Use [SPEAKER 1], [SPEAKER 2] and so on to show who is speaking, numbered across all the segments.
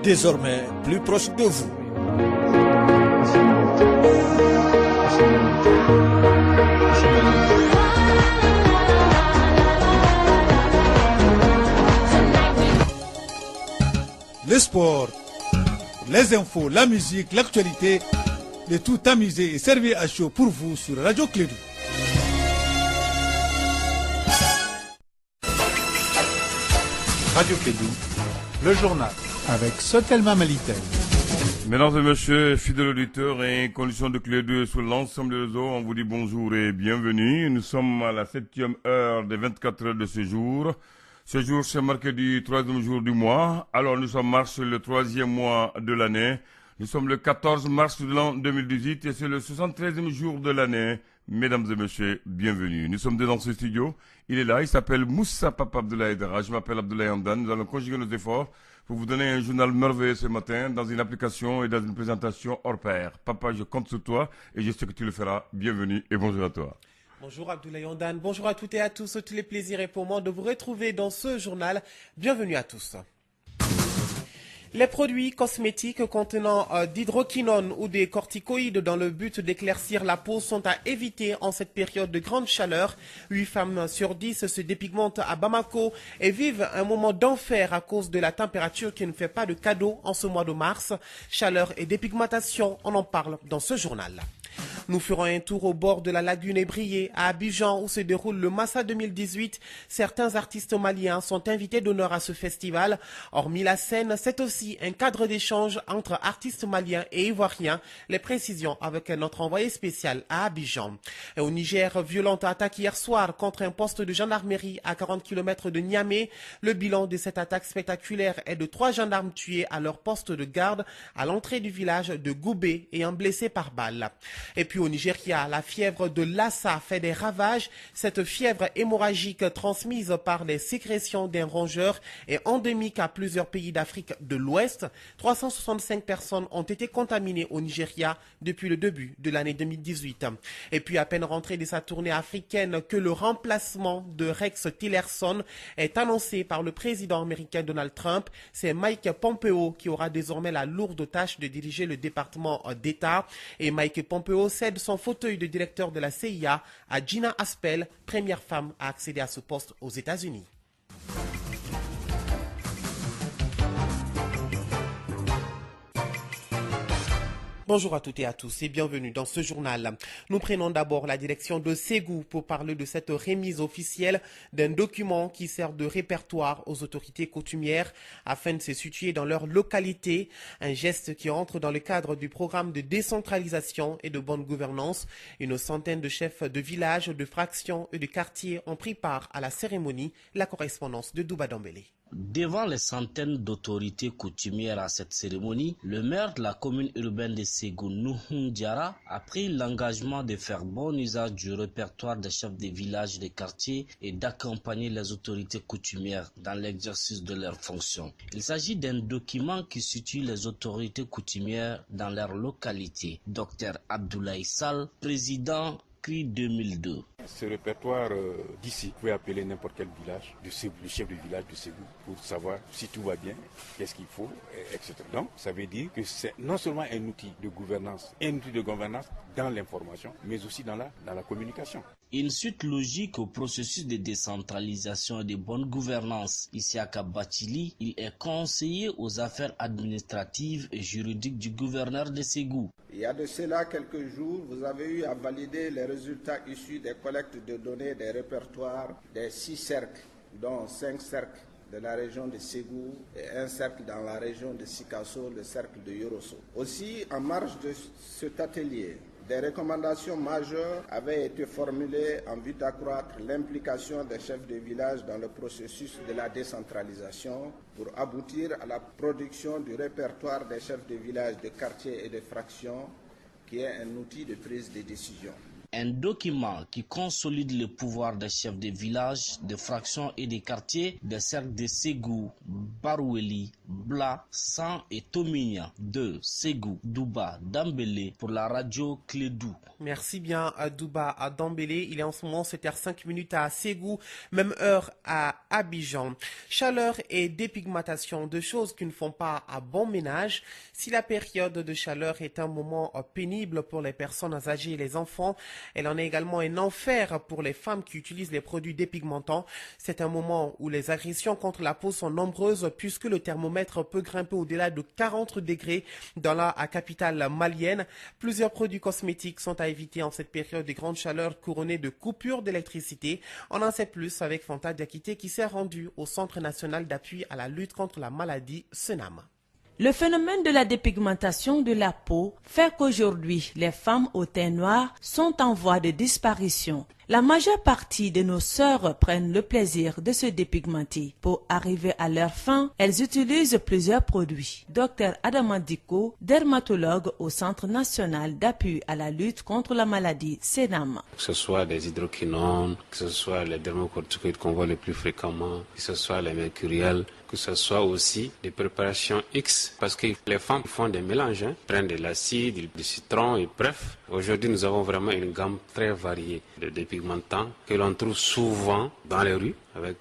[SPEAKER 1] désormais plus proche de vous. Le sport, les infos, la musique, l'actualité, le tout amusé et servi à chaud pour vous sur Radio Clédou.
[SPEAKER 2] Radio Clédou, le journal avec Sotelma Malitel.
[SPEAKER 3] Mesdames et messieurs, fidèles auditeurs et conditions de Clédou sur l'ensemble des réseaux, on vous dit bonjour et bienvenue. Nous sommes à la 7e heure des 24 heures de ce jour. Ce jour, c'est marqué du 3e jour du mois. Alors, nous sommes mars, le 3e mois de l'année. Nous sommes le 14 mars de l'an 2018 et c'est le 73e jour de l'année. Mesdames et messieurs, bienvenue. Nous sommes dans ce studio. Il est là, il s'appelle Moussa Papa Abdoulaye Dara. Je m'appelle Abdoulaye Andan. Nous allons conjuguer nos efforts pour vous donner un journal merveilleux ce matin dans une application et dans une présentation hors pair. Papa, je compte sur toi et je sais que tu le feras. Bienvenue et bonjour à toi.
[SPEAKER 4] Bonjour Abdoulaye Andan, bonjour à toutes et à tous. Tous les plaisirs et pour moi de vous retrouver dans ce journal. Bienvenue à tous. Les produits cosmétiques contenant d'hydroquinone ou des corticoïdes dans le but d'éclaircir la peau sont à éviter en cette période de grande chaleur. 8 femmes sur 10 se dépigmentent à Bamako et vivent un moment d'enfer à cause de la température qui ne fait pas de cadeau en ce mois de mars. Chaleur et dépigmentation, on en parle dans ce journal. Nous ferons un tour au bord de la lagune Ébrié, à Abidjan, où se déroule le Massa 2018. Certains artistes maliens sont invités d'honneur à ce festival. Hormis la scène, c'est aussi un cadre d'échange entre artistes maliens et ivoiriens. Les précisions avec notre envoyé spécial à Abidjan. Et au Niger, violente attaque hier soir contre un poste de gendarmerie à 40 km de Niamey. Le bilan de cette attaque spectaculaire est de 3 gendarmes tués à leur poste de garde à l'entrée du village de Goubé et un blessé par balle. Et puis au Nigeria, la fièvre de Lassa fait des ravages. Cette fièvre hémorragique transmise par les sécrétions d'un rongeur est endémique à plusieurs pays d'Afrique de l'Ouest. 365 personnes ont été contaminées au Nigeria depuis le début de l'année 2018. Et puis à peine rentré de sa tournée africaine que le remplacement de Rex Tillerson est annoncé par le président américain Donald Trump. C'est Mike Pompeo qui aura désormais la lourde tâche de diriger le département d'État. Et Mike Pompeo cède son fauteuil de directeur de la CIA à Gina Haspel, première femme à accéder à ce poste aux États-Unis. Bonjour à toutes et à tous et bienvenue dans ce journal. Nous prenons d'abord la direction de Ségou pour parler de cette remise officielle d'un document qui sert de répertoire aux autorités coutumières afin de se situer dans leur localité. Un geste qui entre dans le cadre du programme de décentralisation et de bonne gouvernance. Une centaine de chefs de villages, de fractions et de quartiers ont pris part à la cérémonie. La correspondance de Douba Dambélé.
[SPEAKER 5] Devant les centaines d'autorités coutumières à cette cérémonie, le maire de la commune urbaine de Ségou, Nuhun Diara, a pris l'engagement de faire bon usage du répertoire des chefs des villages et des quartiers et d'accompagner les autorités coutumières dans l'exercice de leurs fonctions. Il s'agit d'un document qui situe les autorités coutumières dans leur localité. Dr Abdoulaye Sall, président CRI 2002.
[SPEAKER 6] Ce répertoire d'ici, vous pouvez appeler n'importe quel village, le chef du village de Ségou, pour savoir si tout va bien, qu'est-ce qu'il faut, etc. Donc, ça veut dire que c'est non seulement un outil de gouvernance dans l'information, mais aussi dans la communication.
[SPEAKER 5] Une suite logique au processus de décentralisation et de bonne gouvernance. Ici à Kabatili, il est conseiller aux affaires administratives et juridiques du gouverneur de Ségou.
[SPEAKER 7] Il y a de cela quelques jours, vous avez eu à valider les résultats issus des collectes de données des répertoires des 6 cercles, dont 5 cercles de la région de Ségou et un cercle dans la région de Sikasso, le cercle de Yorosso. Aussi, en marge de cet atelier, des recommandations majeures avaient été formulées en vue d'accroître l'implication des chefs de village dans le processus de la décentralisation pour aboutir à la production du répertoire des chefs de village, de quartier et de fractions qui est un outil de prise de décision.
[SPEAKER 5] Un document qui consolide le pouvoir des chefs de village, des fractions et des quartiers des cercles de Ségou, Baroueli, Bla, San et Tominia de Ségou, Douba, Dambélé pour la radio Clédou.
[SPEAKER 4] Merci bien à Douba, à Dambélé. Il est en ce moment 7h05 à Ségou, même heure à Abidjan. Chaleur et dépigmentation, deux choses qui ne font pas à bon ménage. Si la période de chaleur est un moment pénible pour les personnes âgées et les enfants, elle en est également un enfer pour les femmes qui utilisent les produits dépigmentants. C'est un moment où les agressions contre la peau sont nombreuses puisque le thermomètre peut grimper au-delà de 40 degrés dans la capitale malienne. Plusieurs produits cosmétiques sont à éviter en cette période de grande chaleur couronnée de coupures d'électricité. On en sait plus avec Fanta Diakité qui s'est rendu au Centre national d'appui à la lutte contre la maladie SENAM.
[SPEAKER 8] Le phénomène de la dépigmentation de la peau fait qu'aujourd'hui, les femmes au teint noir sont en voie de disparition. La majeure partie de nos sœurs prennent le plaisir de se dépigmenter. Pour arriver à leur fin, elles utilisent plusieurs produits. Dr Adamandiko, dermatologue au Centre national d'appui à la lutte contre la maladie SENAM.
[SPEAKER 9] Que ce soit des hydroquinones, que ce soit les dermocorticoïdes qu'on voit le plus fréquemment, que ce soit les mercuriels, que ce soit aussi des préparations X, parce que les femmes font des mélanges, prennent de l'acide, du citron, et bref. Aujourd'hui, nous avons vraiment une gamme très variée de dépigmentants que l'on trouve souvent dans les rues avec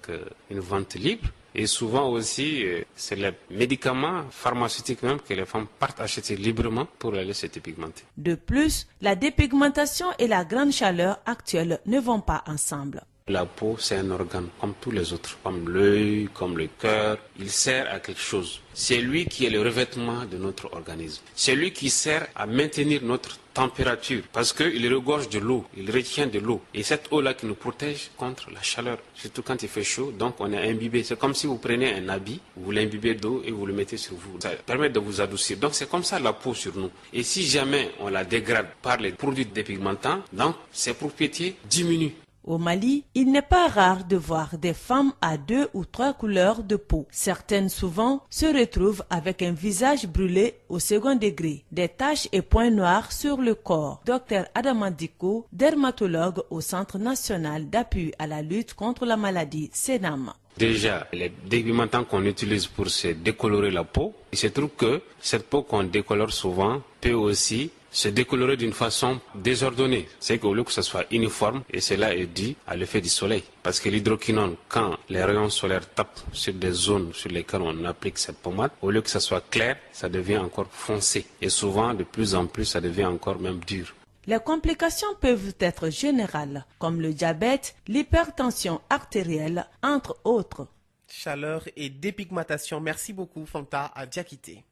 [SPEAKER 9] une vente libre. Et souvent aussi, c'est les médicaments pharmaceutiques même que les femmes partent acheter librement pour aller se dépigmenter.
[SPEAKER 8] De plus, la dépigmentation et la grande chaleur actuelle ne vont pas ensemble.
[SPEAKER 9] La peau, c'est un organe comme tous les autres, comme l'œil, comme le cœur. Il sert à quelque chose. C'est lui qui est le revêtement de notre organisme. C'est lui qui sert à maintenir notre température parce qu'il regorge de l'eau, il retient de l'eau. Et cette eau-là qui nous protège contre la chaleur, surtout quand il fait chaud. Donc on est imbibé. C'est comme si vous prenez un habit, vous l'imbibez d'eau et vous le mettez sur vous. Ça permet de vous adoucir. Donc c'est comme ça la peau sur nous. Et si jamais on la dégrade par les produits dépigmentants, donc ses propriétés diminuent.
[SPEAKER 8] Au Mali, il n'est pas rare de voir des femmes à 2 ou 3 couleurs de peau. Certaines souvent se retrouvent avec un visage brûlé au second degré, des taches et points noirs sur le corps. Dr Adamandiko, dermatologue au Centre national d'appui à la lutte contre la maladie SENAM.
[SPEAKER 9] Déjà, les dépigmentants qu'on utilise pour se décolorer la peau, il se trouve que cette peau qu'on décolore souvent peut aussi se décolorer d'une façon désordonnée. C'est qu'au lieu que ce soit uniforme, et cela est dû à l'effet du soleil. Parce que l'hydroquinone, quand les rayons solaires tapent sur des zones sur lesquelles on applique cette pommade, au lieu que ce soit clair, ça devient encore foncé. Et souvent, de plus en plus, ça devient encore même dur.
[SPEAKER 8] Les complications peuvent être générales, comme le diabète, l'hypertension artérielle, entre autres.
[SPEAKER 4] Chaleur et dépigmentation. Merci beaucoup, Fanta Diakité.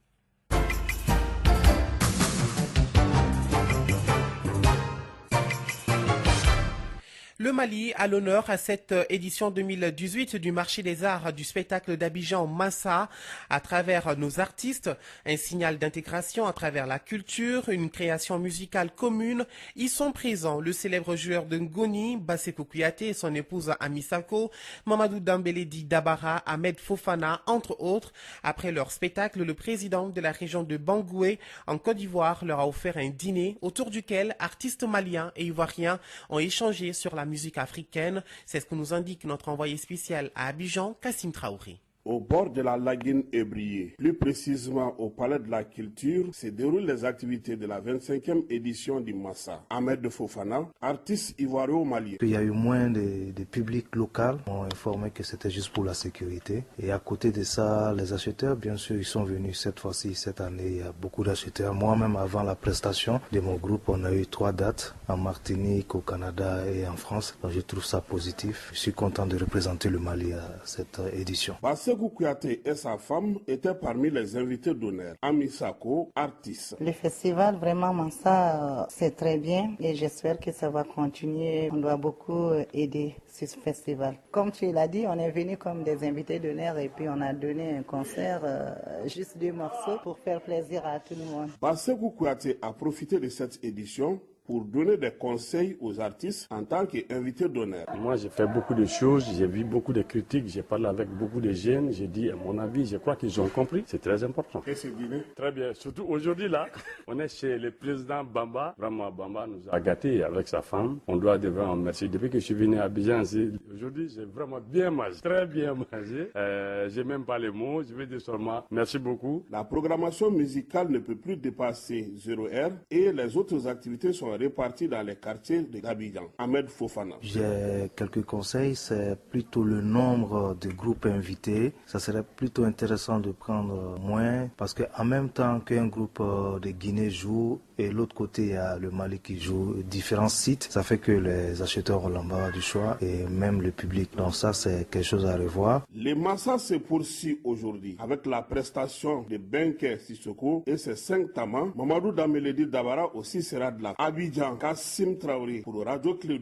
[SPEAKER 4] Le Mali a l'honneur à cette édition 2018 du marché des arts du spectacle d'Abidjan Massa à travers nos artistes, un signal d'intégration à travers la culture, une création musicale commune. Ils sont présents le célèbre joueur de Ngoni, Basseko Kouyaté et son épouse Amisako, Mamadou Dambélé Di Dabara, Ahmed Fofana, entre autres. Après leur spectacle, le président de la région de Bangoué en Côte d'Ivoire leur a offert un dîner autour duquel artistes maliens et ivoiriens ont échangé sur la musique africaine. C'est ce que nous indique notre envoyé spécial à Abidjan, Kassim Traoré.
[SPEAKER 10] Au bord de la lagune Ébrié, plus précisément au Palais de la Culture, se déroulent les activités de la 25e édition du Massa. Ahmed Fofana, artiste ivoiro-malien.
[SPEAKER 11] Il y a eu moins de public local, on informé que c'était juste pour la sécurité. Et à côté de ça, les acheteurs, bien sûr, ils sont venus cette fois-ci, cette année, il y a beaucoup d'acheteurs. Moi-même, avant la prestation de mon groupe, on a eu 3 dates, en Martinique, au Canada et en France. Donc, je trouve ça positif. Je suis content de représenter le Mali à cette édition.
[SPEAKER 10] Basseko Kouyaté et sa femme étaient parmi les invités d'honneur. Amisako, artiste.
[SPEAKER 12] Le festival, vraiment, Massa, c'est très bien et j'espère que ça va continuer. On doit beaucoup aider ce festival. Comme tu l'as dit, on est venu comme des invités d'honneur et puis on a donné un concert, juste 2 morceaux pour faire plaisir à tout le monde.
[SPEAKER 10] Basseko Kouyaté a profité de cette édition pour donner des conseils aux artistes en tant qu'invité d'honneur.
[SPEAKER 13] Moi, j'ai fait beaucoup de choses, j'ai vu beaucoup de critiques, j'ai parlé avec beaucoup de jeunes, j'ai dit à mon avis, je crois qu'ils ont compris, c'est très important.
[SPEAKER 10] Et c'est Guinée?
[SPEAKER 13] Très bien, surtout aujourd'hui là, on est chez le président Bamba. Vraiment, Bamba nous a gâtés avec sa femme. On doit devant remercier. Depuis que je suis venu à Abidjan, aujourd'hui, j'ai vraiment bien mangé, très bien mangé. J'ai même pas les mots, je vais dire seulement merci beaucoup.
[SPEAKER 10] La programmation musicale ne peut plus dépasser 0 heure et les autres activités sont réparties dans les quartiers de Abidjan. Ahmed Fofana.
[SPEAKER 11] J'ai quelques conseils, c'est plutôt le nombre de groupes invités. Ça serait plutôt intéressant de prendre moins parce qu'en même temps qu'un groupe de Guinée joue et l'autre côté il y a le Mali qui joue, différents sites, ça fait que les acheteurs ont l'embarras du choix et même le public. Donc ça c'est quelque chose à revoir.
[SPEAKER 10] Les Massa se poursuit aujourd'hui avec la prestation de Benke Sissoko et ses 5 tamans. Mamadou Dameledi Dabara aussi sera de la Abidjan. Kassim Traoré pour Radio Clé.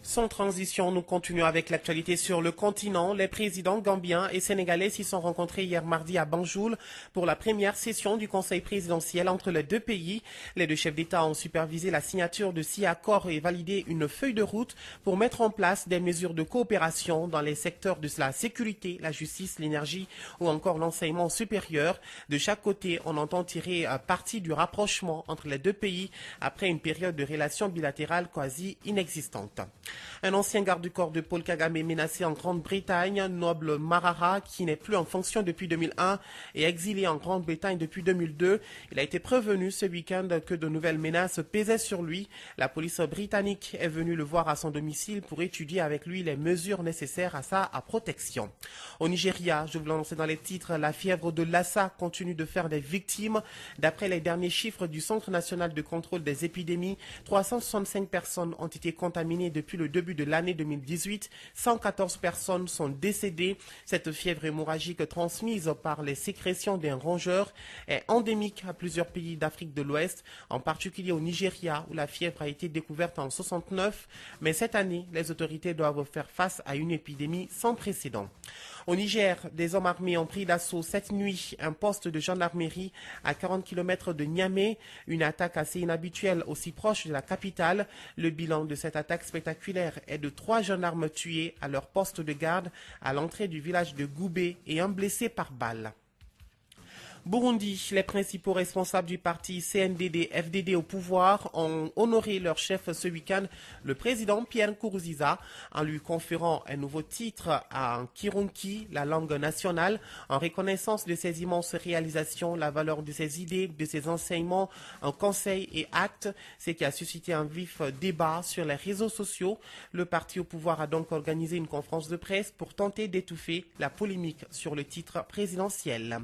[SPEAKER 4] Sans transition, nous continuons avec l'actualité sur le continent. Les présidents gambiens et sénégalais s'y sont rencontrés hier mardi à Banjul pour la première session du Conseil présidentiel entre les deux pays. Les deux chefs d'État ont supervisé la signature de 6 accords et validé une feuille de route pour mettre en place des mesures de coopération dans les secteurs de la sécurité, la justice, l'énergie ou encore l'enseignement supérieur. De chaque côté, on entend tirer parti du rapprochement entre les deux pays après une période de relations bilatérales quasi inexistantes. Un ancien garde du corps de Paul Kagame est menacé en Grande-Bretagne. Noble Marara, qui n'est plus en fonction depuis 2001 et exilé en Grande-Bretagne depuis 2002. Il a été prévenu ce week-end que de nouvelles menaces pesaient sur lui. La police britannique est venue le voir à son domicile pour étudier avec lui les mesures nécessaires à sa protection. Au Nigeria, je vous l'annonçais dans les titres, la fièvre de Lassa continue de faire des victimes. D'après les derniers chiffres du Centre national de contrôle des épidémies, 365 personnes ont été contaminées depuis le début de l'année 2018, 114 personnes sont décédées. Cette fièvre hémorragique transmise par les sécrétions d'un rongeur est endémique à plusieurs pays d'Afrique de l'Ouest, en particulier au Nigeria où la fièvre a été découverte en 69. Mais cette année, les autorités doivent faire face à une épidémie sans précédent. Au Niger, des hommes armés ont pris d'assaut cette nuit un poste de gendarmerie à 40 km de Niamey, une attaque assez inhabituelle aussi proche de la capitale. Le bilan de cette attaque spectaculaire est de 3 gendarmes tués à leur poste de garde à l'entrée du village de Goubé et un blessé par balle. Burundi, les principaux responsables du parti CNDD-FDD au pouvoir ont honoré leur chef ce week-end, le président Pierre Nkurunziza, en lui conférant un nouveau titre en Kirundi, la langue nationale, en reconnaissance de ses immenses réalisations, la valeur de ses idées, de ses enseignements, en conseil et actes, ce qui a suscité un vif débat sur les réseaux sociaux. Le parti au pouvoir a donc organisé une conférence de presse pour tenter d'étouffer la polémique sur le titre présidentiel.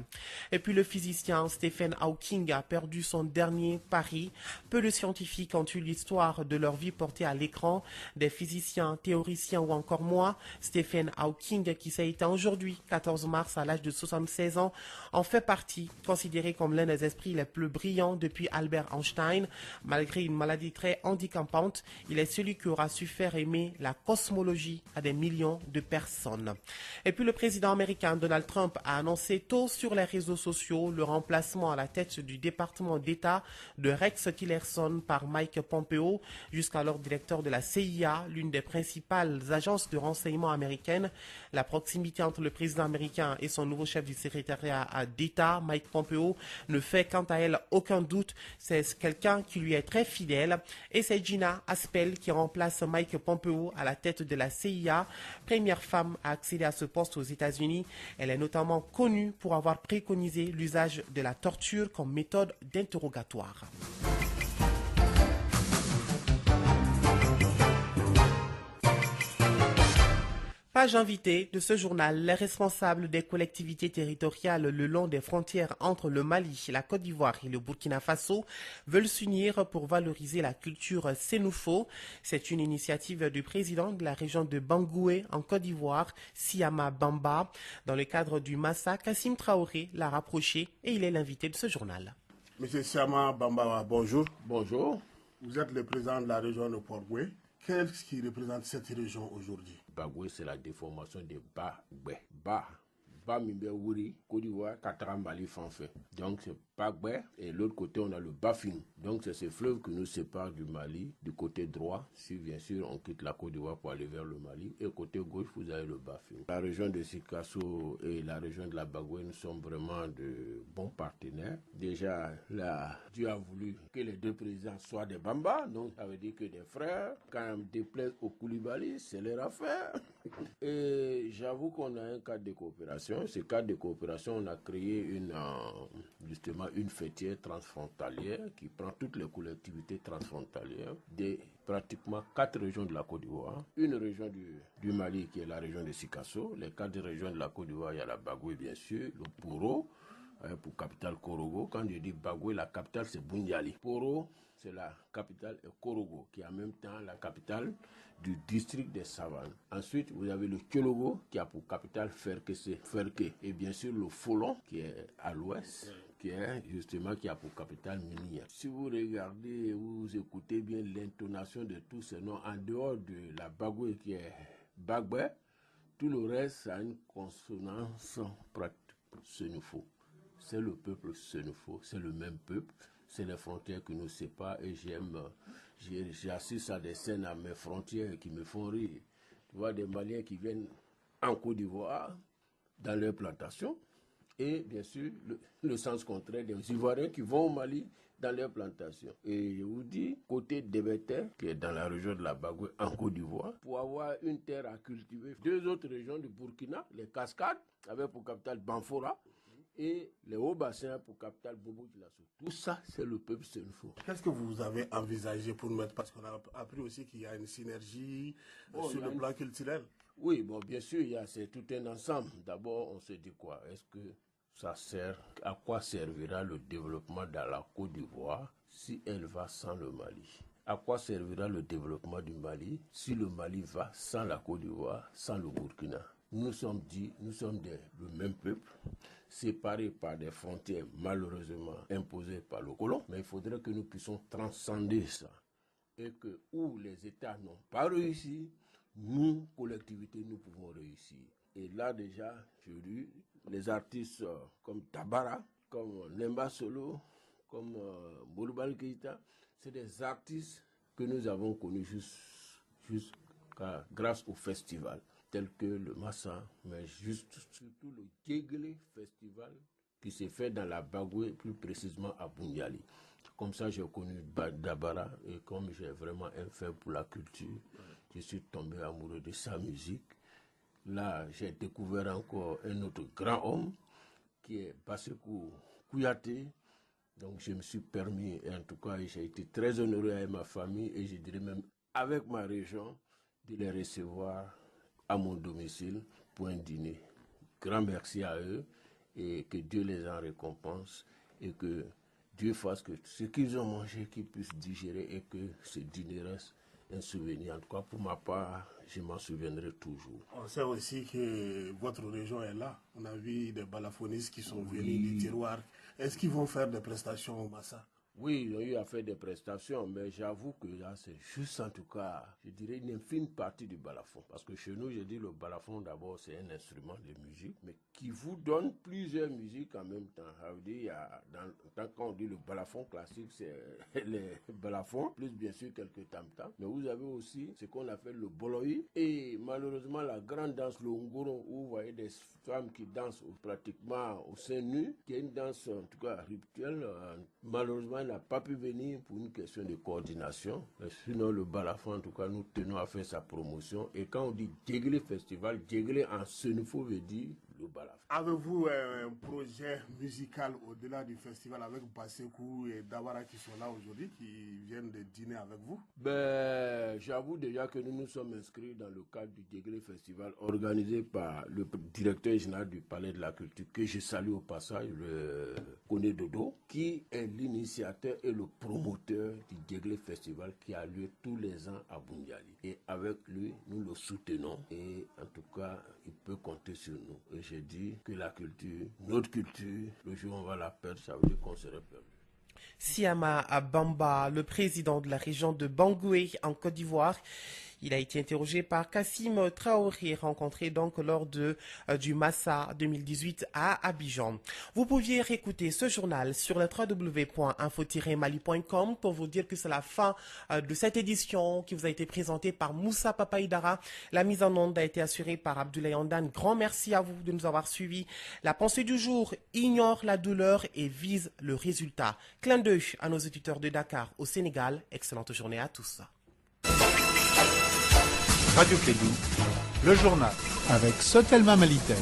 [SPEAKER 4] Et puis le physicien Stephen Hawking a perdu son dernier pari. Peu de scientifiques ont eu l'histoire de leur vie portée à l'écran. Des physiciens, théoriciens ou encore moi, Stephen Hawking, qui s'est éteint aujourd'hui, 14 mars, à l'âge de 76 ans, en fait partie, considéré comme l'un des esprits les plus brillants depuis Albert Einstein. Malgré une maladie très handicapante, il est celui qui aura su faire aimer la cosmologie à des millions de personnes. Et puis le président américain Donald Trump a annoncé tôt sur les réseaux sociaux le remplacement à la tête du département d'État de Rex Tillerson par Mike Pompeo, jusqu'alors directeur de la CIA, l'une des principales agences de renseignement américaines. La proximité entre le président américain et son nouveau chef du secrétariat d'État, Mike Pompeo, ne fait quant à elle aucun doute. C'est quelqu'un qui lui est très fidèle. Et c'est Gina Haspel qui remplace Mike Pompeo à la tête de la CIA, première femme à accéder à ce poste aux États-Unis. Elle est notamment connue pour avoir préconisé l'usage de la torture comme méthode d'interrogatoire. Page invitée de ce journal, les responsables des collectivités territoriales le long des frontières entre le Mali, la Côte d'Ivoire et le Burkina Faso veulent s'unir pour valoriser la culture sénoufo. C'est une initiative du président de la région de Bangoué en Côte d'Ivoire, Siama Bamba. Dans le cadre du Massa, Kassim Traoré l'a rapproché et il est l'invité de ce journal.
[SPEAKER 10] Monsieur Siama Bamba, bonjour.
[SPEAKER 14] Bonjour.
[SPEAKER 10] Vous êtes le président de la région de Port-Boué. Qu'est-ce qui représente cette région aujourd'hui?
[SPEAKER 14] Bagoué, c'est la déformation de Ba-Gbé. Ba, Ba Mimbe Wouri, Côte d'Ivoire. d'Ivoire, Katra, Mali, Fanfin. Donc c'est Bagbé et l'autre côté on a le Bafing. Donc c'est ce fleuve qui nous sépare du Mali, du côté droit. Si bien sûr on quitte la Côte d'Ivoire pour aller vers le Mali. Et côté gauche vous avez le Bafing. La région de Sikasso et la région de la Bagoué, nous sommes vraiment de bons partenaires. Déjà là, Dieu a voulu que les deux présidents soient des Bamba, donc ça veut dire que des frères. Quand on déplaise au Koulibaly, c'est leur affaire. Et j'avoue qu'on a un cadre de coopération. Ce cadre de coopération, on a créé justement une fêtière transfrontalière qui prend toutes les collectivités transfrontalières de pratiquement 4 régions de la Côte d'Ivoire. Une région du Mali qui est la région de Sikasso. Les 4 régions de la Côte d'Ivoire, il y a la Bagoué bien sûr, le Poro, pour capitale Korogo. Quand je dis Bagoué, la capitale c'est Bundiali. Poro, c'est la capitale Korogo, qui est en même temps la capitale du district des Savanes. Ensuite, vous avez le Kiologo, qui a pour capitale Ferke. Et bien sûr, le Folon, qui est à l'ouest, qui a pour capitale Minia. Si vous regardez, vous écoutez bien l'intonation de tous ces noms, en dehors de la Bagoué, qui est Bagbé, tout le reste a une consonance pratique Senufo. C'est le peuple Senufo, c'est le même peuple. C'est les frontières qui nous séparent et j'assiste à des scènes à mes frontières qui me font rire. Tu vois des Maliens qui viennent en Côte d'Ivoire dans leurs plantations et bien sûr le sens contraire des Ivoiriens qui vont au Mali dans leurs plantations. Et je vous dis, côté d'Ebete, qui est dans la région de la Bagoué en Côte d'Ivoire, pour avoir une terre à cultiver, 2 autres régions du Burkina, les Cascades, avec pour capitale Banfora, et les hauts bassins pour capitale Bobo Dioulasso. Tout ça, c'est le peuple Senufo.
[SPEAKER 10] Qu'est-ce que vous avez envisagé pour mettre, parce qu'on a appris aussi qu'il y a une synergie sur le plan culturel.
[SPEAKER 14] Oui, bon, bien sûr, c'est tout un ensemble. D'abord, on se dit quoi? Est-ce que ça sert? À quoi servira le développement dans la Côte d'Ivoire si elle va sans le Mali? À quoi servira le développement du Mali si le Mali va sans la Côte d'Ivoire, sans le Burkina? Nous sommes le même peuple, séparés par des frontières malheureusement imposées par le colon, mais il faudrait que nous puissions transcender ça. Et que où les États n'ont pas réussi, nous, collectivités, nous pouvons réussir. Et là déjà, j'ai lu les artistes comme Tabara, comme Nemba Solo, comme Bouloubal Keïta, c'est des artistes que nous avons connus grâce au festival, tel que le Massa, mais surtout le Djeglé Festival qui s'est fait dans la Bagoué, plus précisément à Bundiali. Comme ça, j'ai connu Dabara et comme j'ai vraiment un fait pour la culture, je suis tombé amoureux de sa musique. Là, j'ai découvert encore un autre grand homme qui est Bassekou Kouyaté. Donc, je me suis permis, et en tout cas, j'ai été très honoré avec ma famille et je dirais même avec ma région, de les recevoir à mon domicile pour un dîner. Grand merci à eux et que Dieu les en récompense et que Dieu fasse que ce qu'ils ont mangé, qu'ils puissent digérer et que ce dîner reste un souvenir. En tout cas, pour ma part, je m'en souviendrai toujours.
[SPEAKER 10] On sait aussi que votre région est là. On a vu des balafonists qui sont venus du tiroir. Est-ce qu'ils vont faire des prestations au Massa?
[SPEAKER 14] Oui, ils ont eu à faire des prestations, mais j'avoue que là, c'est juste en tout cas, je dirais une infime partie du balafon. Parce que chez nous, je dis le balafon d'abord, c'est un instrument de musique, mais qui vous donne plusieurs musiques en même temps. Ça veut dire, quand on dit le balafon classique, c'est les balafons, plus bien sûr quelques tam-tams. Mais vous avez aussi ce qu'on appelle le boloï, et malheureusement la grande danse, le ngoro, où vous voyez des femmes qui dansent pratiquement au sein nu, qui est une danse en tout cas rituelle. Malheureusement, elle n'a pas pu venir pour une question de coordination. Mais sinon, le balafon, en tout cas, nous tenons à faire sa promotion. Et quand on dit Djeglé Festival, Djeglé en Senufo veut dire le balafon.
[SPEAKER 10] Avez-vous un projet musical au-delà du festival avec Bassekou et Dabara qui sont là aujourd'hui, qui viennent de dîner avec vous?
[SPEAKER 14] J'avoue déjà que nous nous sommes inscrits dans le cadre du Djeglé Festival organisé par le directeur général du Palais de la Culture, que je salue au passage, le Koné Dodo, qui est l'initiateur et le promoteur du Djeglé Festival qui a lieu tous les ans à Bundiali. Et avec lui, nous le soutenons et en tout cas, il peut compter sur nous. Et j'ai dit que la culture, notre culture, le jour où on va la perdre, ça veut dire qu'on serait perdu.
[SPEAKER 4] Siama Bamba, le président de la région de Bangoué en Côte d'Ivoire, Il a été interrogé par Kassim Traoré, rencontré donc lors du Massa 2018 à Abidjan. Vous pouviez réécouter ce journal sur le www.info-mali.com pour vous dire que c'est la fin de cette édition qui vous a été présentée par Moussa Papaïdara. La mise en onde a été assurée par Abdoulaye Andane. Grand merci à vous de nous avoir suivis. La pensée du jour ignore la douleur et vise le résultat. Clin d'œil à nos auditeurs de Dakar au Sénégal. Excellente journée à tous.
[SPEAKER 2] Radio Kédou, le journal avec Sotelma Malitel.